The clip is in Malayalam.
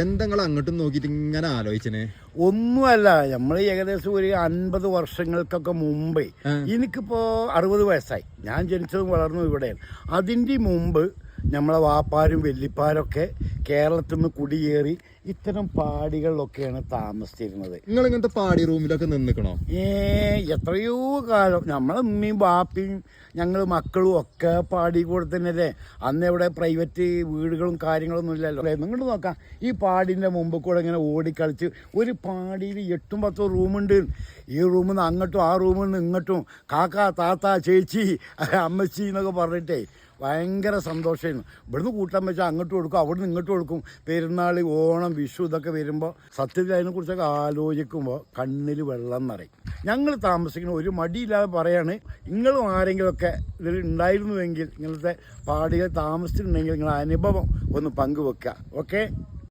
എന്തെങ്കിലും അങ്ങോട്ടും നോക്കിയിട്ട് ഇങ്ങനെ ആലോചിച്ചനെ? ഒന്നുമല്ല, നമ്മൾ ഏകദേശം ഒരു 50 വർഷങ്ങൾക്കൊക്കെ മുമ്പേ, എനിക്കിപ്പോ 60 വയസ്സായി, ഞാൻ ജനിച്ചതും വളർന്നതും ഇവിടെയാണ്. അതിൻ്റെ മുമ്പ് നമ്മളെ വാപ്പാരും വെല്ലിപ്പാരൊക്കെ കേരളത്തിൽ നിന്ന് കുടിയേറി ഇത്തരം പാടികളിലൊക്കെയാണ് താമസിച്ചിരുന്നത്. നിങ്ങൾ ഇങ്ങനത്തെ പാടി റൂമിലൊക്കെ നിന്നിക്കണോ? എത്രയോ കാലം നമ്മളെ ഉമ്മയും ബാപ്പയും ഞങ്ങൾ മക്കളും ഒക്കെ പാടി കൂടെ തന്നെയല്ലേ. അന്ന് ഇവിടെ പ്രൈവറ്റ് വീടുകളും കാര്യങ്ങളൊന്നും ഇല്ലല്ലോ. നിങ്ങൾ നോക്കാം, ഈ പാടിൻ്റെ മുമ്പ് കൂടെ ഇങ്ങനെ ഓടിക്കളിച്ച് ഒരു പാടിയിൽ 8 10 റൂമുണ്ട്. ഈ റൂമിൽ നിന്ന് അങ്ങോട്ടും ആ റൂമിൽ നിന്ന് ഇങ്ങോട്ടും കാക്ക താത്ത ചേച്ചി അമ്മച്ചി എന്നൊക്കെ പറഞ്ഞിട്ടേ ഭയങ്കര സന്തോഷമായിരുന്നു. ഇവിടുന്ന് കൂട്ടാൻ വെച്ചാൽ അങ്ങോട്ട് കൊടുക്കും, അവിടുന്ന് ഇങ്ങോട്ട് കൊടുക്കും. പെരുന്നാൾ, ഓണം, വിഷു ഇതൊക്കെ വരുമ്പോൾ സത്യത്തിൽ അതിനെക്കുറിച്ചൊക്കെ ആലോചിക്കുമ്പോൾ കണ്ണിൽ വെള്ളം നിറയും. ഞങ്ങൾ താമസിക്കുന്ന ഒരു മടിയില്ലാതെ പറയാണ്, നിങ്ങളും ആരെങ്കിലുമൊക്കെ ഇതിൽ ഉണ്ടായിരുന്നുവെങ്കിൽ, ഇങ്ങനത്തെ പാടികൾ താമസിച്ചിട്ടുണ്ടെങ്കിൽ നിങ്ങളുടെ അനുഭവം ഒന്ന് പങ്കുവെക്കുക. ഓക്കെ.